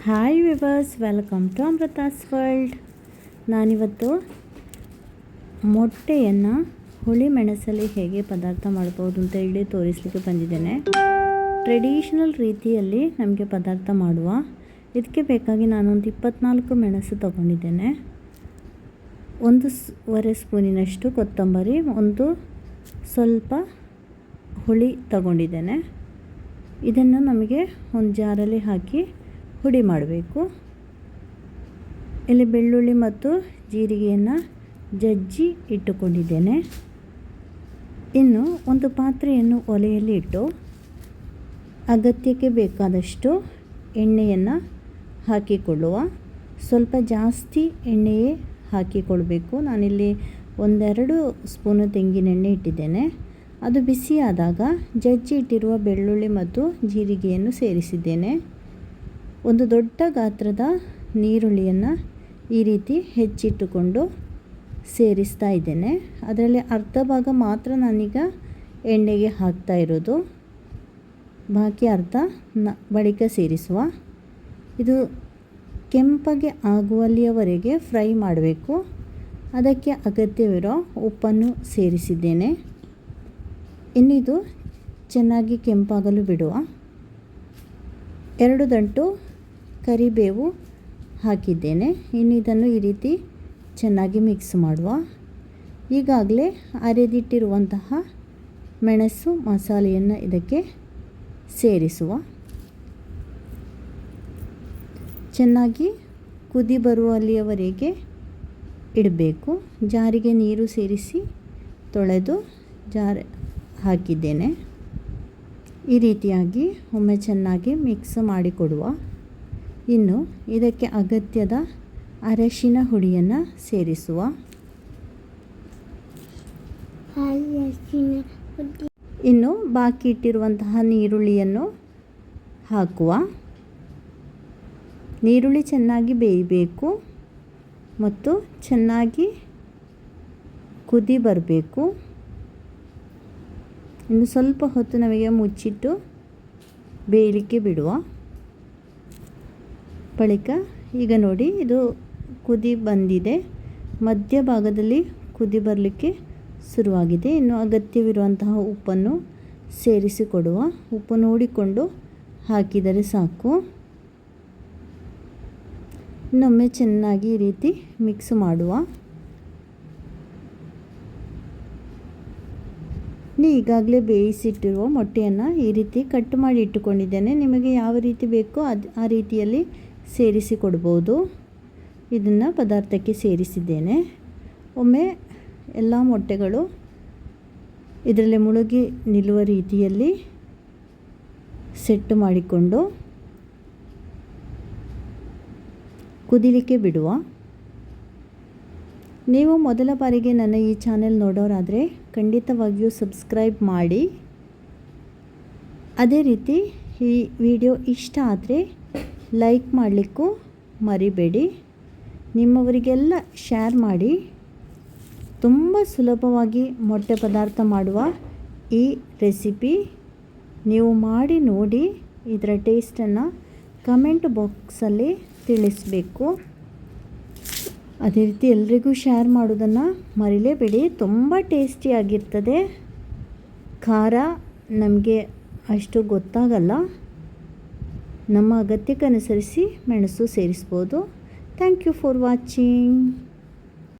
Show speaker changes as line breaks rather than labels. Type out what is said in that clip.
Hi viewers, welcome to Amrutha's world. ನಾನಿವತ್ತು ಮೊಟ್ಟೆಯನ್ನು ಹುಳಿ ಮೆಣಸಲ್ಲಿ ಹೇಗೆ ಪದಾರ್ಥ ಮಾಡ್ಬೋದು ಅಂತ ಹೇಳಿ ತೋರಿಸಲಿಕ್ಕೆ ಬಂದಿದ್ದೇನೆ. ಟ್ರೆಡಿಷನಲ್ ರೀತಿಯಲ್ಲಿ ನಮಗೆ ಪದಾರ್ಥ ಮಾಡುವ. ಇದಕ್ಕೆ ಬೇಕಾಗಿ ನಾನೊಂದು 24 ಮೆಣಸು ತಗೊಂಡಿದ್ದೇನೆ. 1.5 ಸ್ಪೂನಿನಷ್ಟು ಕೊತ್ತಂಬರಿ, ಒಂದು ಸ್ವಲ್ಪ ಹುಳಿ ತಗೊಂಡಿದ್ದೇನೆ. ಇದನ್ನು ನಮಗೆ ಒಂದು ಜಾರಲ್ಲಿ ಹಾಕಿ ಹುಡಿ ಮಾಡಬೇಕು. ಇಲ್ಲಿ ಬೆಳ್ಳುಳ್ಳಿ ಮತ್ತು ಜೀರಿಗೆಯನ್ನು ಜಜ್ಜಿ ಇಟ್ಟುಕೊಂಡಿದ್ದೇನೆ. ಇನ್ನು ಒಂದು ಪಾತ್ರೆಯನ್ನು ಒಲೆಯಲ್ಲಿ ಇಟ್ಟು ಅಗತ್ಯಕ್ಕೆ ಬೇಕಾದಷ್ಟು ಎಣ್ಣೆಯನ್ನು ಹಾಕಿಕೊಳ್ಳುವ. ಸ್ವಲ್ಪ ಜಾಸ್ತಿ ಎಣ್ಣೆಯೇ ಹಾಕಿಕೊಳ್ಬೇಕು. ನಾನಿಲ್ಲಿ 1-2 ಸ್ಪೂನು ತೆಂಗಿನೆಣ್ಣೆ ಇಟ್ಟಿದ್ದೇನೆ. ಅದು ಬಿಸಿಯಾದಾಗ ಜಜ್ಜಿ ಇಟ್ಟಿರುವ ಬೆಳ್ಳುಳ್ಳಿ ಮತ್ತು ಜೀರಿಗೆಯನ್ನು ಸೇರಿಸಿದ್ದೇನೆ. ಒಂದು ದೊಡ್ಡ ಗಾತ್ರದ ನೀರುಳ್ಳಿಯನ್ನು ಈ ರೀತಿ ಹೆಚ್ಚಿಟ್ಟುಕೊಂಡು ಸೇರಿಸ್ತಾ ಇದ್ದೇನೆ. ಅದರಲ್ಲಿ ಅರ್ಧ ಭಾಗ ಮಾತ್ರ ನಾನೀಗ ಎಣ್ಣೆಗೆ ಹಾಕ್ತಾ ಇರೋದು, ಬಾಕಿ ಅರ್ಧ ಬಳಿಕ ಸೇರಿಸುವ. ಇದು ಕೆಂಪಗೆ ಆಗುವಲ್ಲಿಯವರೆಗೆ ಫ್ರೈ ಮಾಡಬೇಕು. ಅದಕ್ಕೆ ಅಗತ್ಯವಿರೋ ಉಪ್ಪನ್ನು ಸೇರಿಸಿದ್ದೇನೆ. ಇನ್ನಿದು ಚೆನ್ನಾಗಿ ಕೆಂಪಾಗಲು ಬಿಡುವ. 2 ದಂಟು ಕರಿಬೇವು ಹಾಕಿದ್ದೇನೆ. ಇನ್ನು ಇದನ್ನು ಈ ರೀತಿ ಚೆನ್ನಾಗಿ ಮಿಕ್ಸ್ ಮಾಡುವ. ಈಗಾಗಲೇ ಅರೆದಿಟ್ಟಿರುವಂತಹ ಮೆಣಸು ಮಸಾಲೆಯನ್ನು ಇದಕ್ಕೆ ಸೇರಿಸುವ. ಚೆನ್ನಾಗಿ ಕುದಿ ಬರುವಲ್ಲಿಯವರೆಗೆ ಇಡಬೇಕು. ಜಾರಿಗೆ ನೀರು ಸೇರಿಸಿ ತೊಳೆದು ಜಾರ್ ಹಾಕಿದ್ದೇನೆ. ಈ ರೀತಿಯಾಗಿ ಒಮ್ಮೆ ಚೆನ್ನಾಗಿ ಮಿಕ್ಸ್ ಮಾಡಿಕೊಡುವ. ಇನ್ನು ಇದಕ್ಕೆ ಅಗತ್ಯದ ಅರಶಿನ ಹುಡಿಯನ್ನು ಸೇರಿಸುವ. ಇನ್ನು ಬಾಕಿ ಇಟ್ಟಿರುವಂತಹ ನೀರುಳ್ಳಿಯನ್ನು ಹಾಕುವ. ನೀರುಳ್ಳಿ ಚೆನ್ನಾಗಿ ಬೇಯಬೇಕು ಮತ್ತು ಚೆನ್ನಾಗಿ ಕುದಿ ಬರಬೇಕು. ಇನ್ನು ಸ್ವಲ್ಪ ಹೊತ್ತು ನಮಗೆ ಮುಚ್ಚಿಟ್ಟು ಬೇಯಲಿಕ್ಕೆ ಬಿಡುವ. ಬಳಿಕ ಈಗ ನೋಡಿ, ಇದು ಕುದಿ ಬಂದಿದೆ. ಮಧ್ಯಭಾಗದಲ್ಲಿ ಕುದಿ ಬರಲಿಕ್ಕೆ ಶುರುವಾಗಿದೆ. ಇನ್ನು ಅಗತ್ಯವಿರುವಂತಹ ಉಪ್ಪನ್ನು ಸೇರಿಸಿಕೊಡುವ. ಉಪ್ಪು ನೋಡಿಕೊಂಡು ಹಾಕಿದರೆ ಸಾಕು. ಇನ್ನೊಮ್ಮೆ ಚೆನ್ನಾಗಿ ಈ ರೀತಿ ಮಿಕ್ಸ್ ಮಾಡುವ. ಈಗಾಗಲೇ ಬೇಯಿಸಿಟ್ಟಿರುವ ಮೊಟ್ಟೆಯನ್ನು ಈ ರೀತಿ ಕಟ್ ಮಾಡಿ ಇಟ್ಟುಕೊಂಡಿದ್ದೇನೆ. ನಿಮಗೆ ಯಾವ ರೀತಿ ಬೇಕೋ ಆ ರೀತಿಯಲ್ಲಿ ಸೇರಿಸಿ ಕೊಡ್ಬೋದು. ಇದನ್ನು ಪದಾರ್ಥಕ್ಕೆ ಸೇರಿಸಿದ್ದೇನೆ. ಒಮ್ಮೆ ಎಲ್ಲ ಮೊಟ್ಟೆಗಳು ಇದರಲ್ಲಿ ಮುಳುಗಿ ನಿಲ್ಲುವ ರೀತಿಯಲ್ಲಿ ಸೆಟ್ ಮಾಡಿಕೊಂಡು ಕುದಿಲಿಕ್ಕೆ ಬಿಡುವ. ನೀವು ಮೊದಲ ಬಾರಿಗೆ ನನ್ನ ಈ ಚಾನೆಲ್ ನೋಡೋರಾದರೆ ಖಂಡಿತವಾಗಿಯೂ ಸಬ್ಸ್ಕ್ರೈಬ್ ಮಾಡಿ. ಅದೇ ರೀತಿ ಈ ವಿಡಿಯೋ ಇಷ್ಟ ಆದರೆ ಲೈಕ್ ಮಾಡಲಿಕ್ಕೂ ಮರಿಬೇಡಿ. ನಿಮ್ಮವರಿಗೆಲ್ಲ ಶೇರ್ ಮಾಡಿ. ತುಂಬ ಸುಲಭವಾಗಿ ಮೊಟ್ಟೆ ಪದಾರ್ಥ ಮಾಡುವ ಈ ರೆಸಿಪಿ ನೀವು ಮಾಡಿ ನೋಡಿ. ಇದರ ಟೇಸ್ಟನ್ನು ಕಮೆಂಟ್ ಬಾಕ್ಸಲ್ಲಿ ತಿಳಿಸಬೇಕು. ಅದೇ ರೀತಿ ಎಲ್ರಿಗೂ ಶೇರ್ ಮಾಡೋದನ್ನು ಮರಿಲೇಬೇಡಿ. ತುಂಬ ಟೇಸ್ಟಿಯಾಗಿರ್ತದೆ. ಖಾರ ನಮಗೆ ಅಷ್ಟು ಗೊತ್ತಾಗಲ್ಲ. ನಮ್ಮ ಅಗತ್ಯಕ್ಕನುಸರಿಸಿ ಮೆಣಸು ಸೇರಿಸ್ಬೋದು. Thank you for watching.